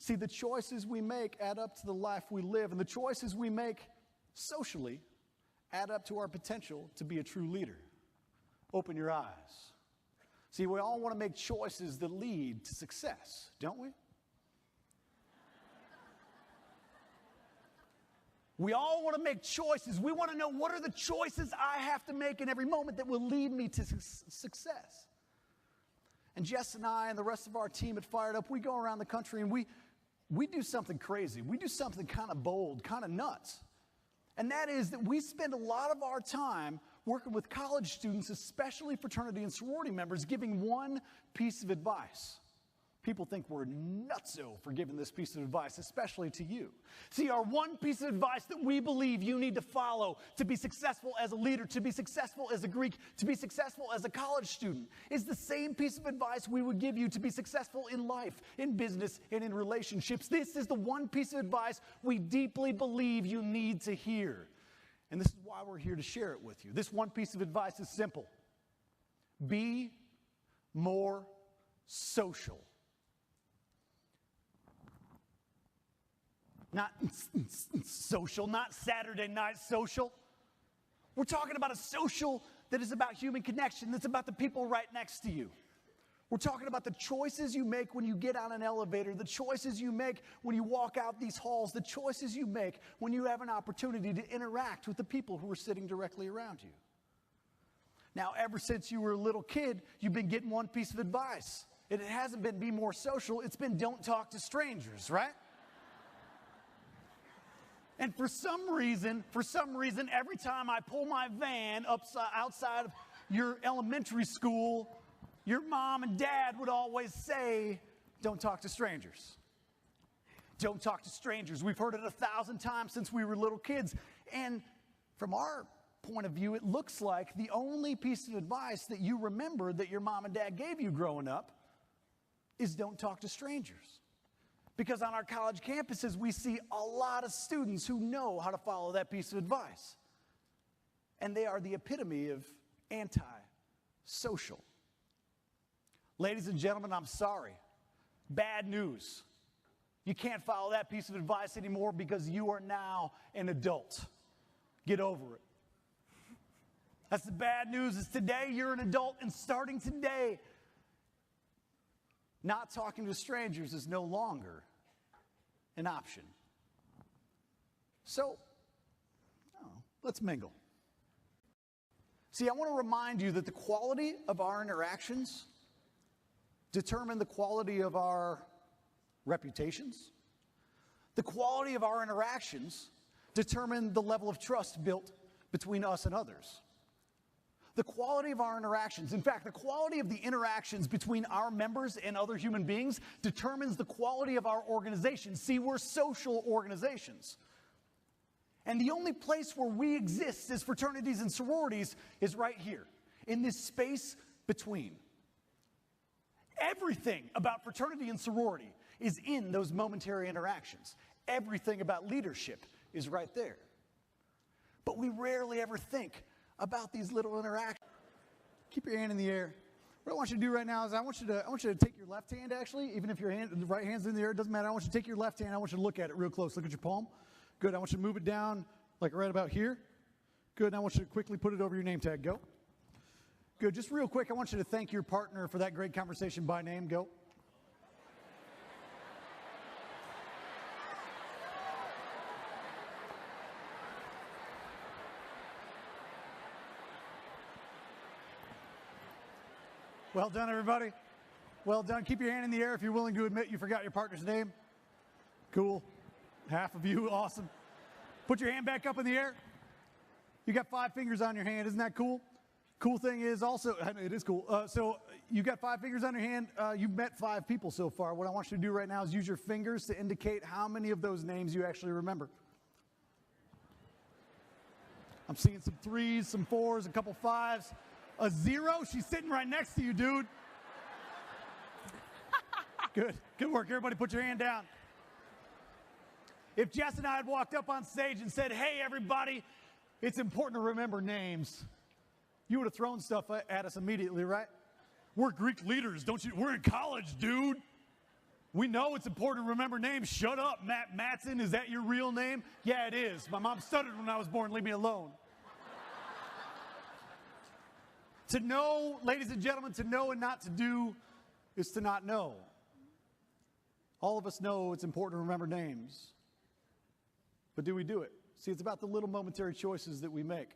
See, the choices we make add up to the life we live, and the choices we make socially add up to our potential to be a true leader. Open your eyes. See, we all want to make choices that lead to success, don't we? We all want to make choices. We want to know, what are the choices I have to make in every moment that will lead me to success? And Jess and I and the rest of our team at Fired Up, we go around the country and we do something crazy. We do something kind of bold, kind of nuts. And that is that we spend a lot of our time working with college students, especially fraternity and sorority members, giving one piece of advice. People think we're nutso for giving this piece of advice, especially to you. See, our one piece of advice that we believe you need to follow to be successful as a leader, to be successful as a Greek, to be successful as a college student, is the same piece of advice we would give you to be successful in life, in business, and in relationships. This is the one piece of advice we deeply believe you need to hear. And this is why we're here to share it with you. This one piece of advice is simple. Be more social. Not social, not Saturday night social. We're talking about a social that is about human connection, that's about the people right next to you. We're talking about the choices you make when you get on an elevator, the choices you make when you walk out these halls, the choices you make when you have an opportunity to interact with the people who are sitting directly around you. Now, ever since you were a little kid, you've been getting one piece of advice. And it hasn't been be more social, it's been don't talk to strangers, right? And for some reason, every time I pull my van outside of your elementary school, your mom and dad would always say, don't talk to strangers. Don't talk to strangers. We've heard it 1,000 times since we were little kids. And from our point of view, it looks like the only piece of advice that you remember that your mom and dad gave you growing up is don't talk to strangers. Because on our college campuses, we see a lot of students who know how to follow that piece of advice. And they are the epitome of anti-social. Ladies and gentlemen, I'm sorry. Bad news. You can't follow that piece of advice anymore because you are now an adult. Get over it. That's the bad news, is today you're an adult, and starting today, not talking to strangers is no longer an option. So, let's mingle. See, I want to remind you that the quality of our interactions determine the quality of our reputations. The quality of our interactions determine the level of trust built between us and others. The quality of our interactions, in fact, the quality of the interactions between our members and other human beings determines the quality of our organization. See, we're social organizations. And the only place where we exist as fraternities and sororities is right here, in this space between. Everything about fraternity and sorority is in those momentary interactions. Everything about leadership is right there. But we rarely ever think about these little interactions. Keep your hand in the air. What I want you to do right now is I want you to take your left hand, actually, even if your right hand's in the air, it doesn't matter. I want you to take your left hand. I want you to look at it real close. Look at your palm. Good. I want you to move it down like right about here. Good. I want you to quickly put it over your name tag. Go. Good. Just real quick, I want you to thank your partner for that great conversation by name. Go. Well done, everybody. Well done. Keep your hand in the air if you're willing to admit you forgot your partner's name. Cool. Half of you. Awesome. Put your hand back up in the air. You got 5 fingers on your hand. Isn't that cool? Cool thing is also, it is cool. So you got 5 fingers on your hand. You've met 5 people so far. What I want you to do right now is use your fingers to indicate how many of those names you actually remember. I'm seeing some 3s, some 4s, a couple 5s. A 0? She's sitting right next to you, dude. Good. Good work. Everybody put your hand down. If Jess and I had walked up on stage and said, hey, everybody, it's important to remember names, you would have thrown stuff at us immediately, right? We're Greek leaders, don't you? We're in college, dude. We know it's important to remember names. Shut up, Mattson. Is that your real name? Yeah, it is. My mom stuttered when I was born. Leave me alone. To know, ladies and gentlemen, to know and not to do is to not know. All of us know it's important to remember names. But do we do it? See, it's about the little momentary choices that we make.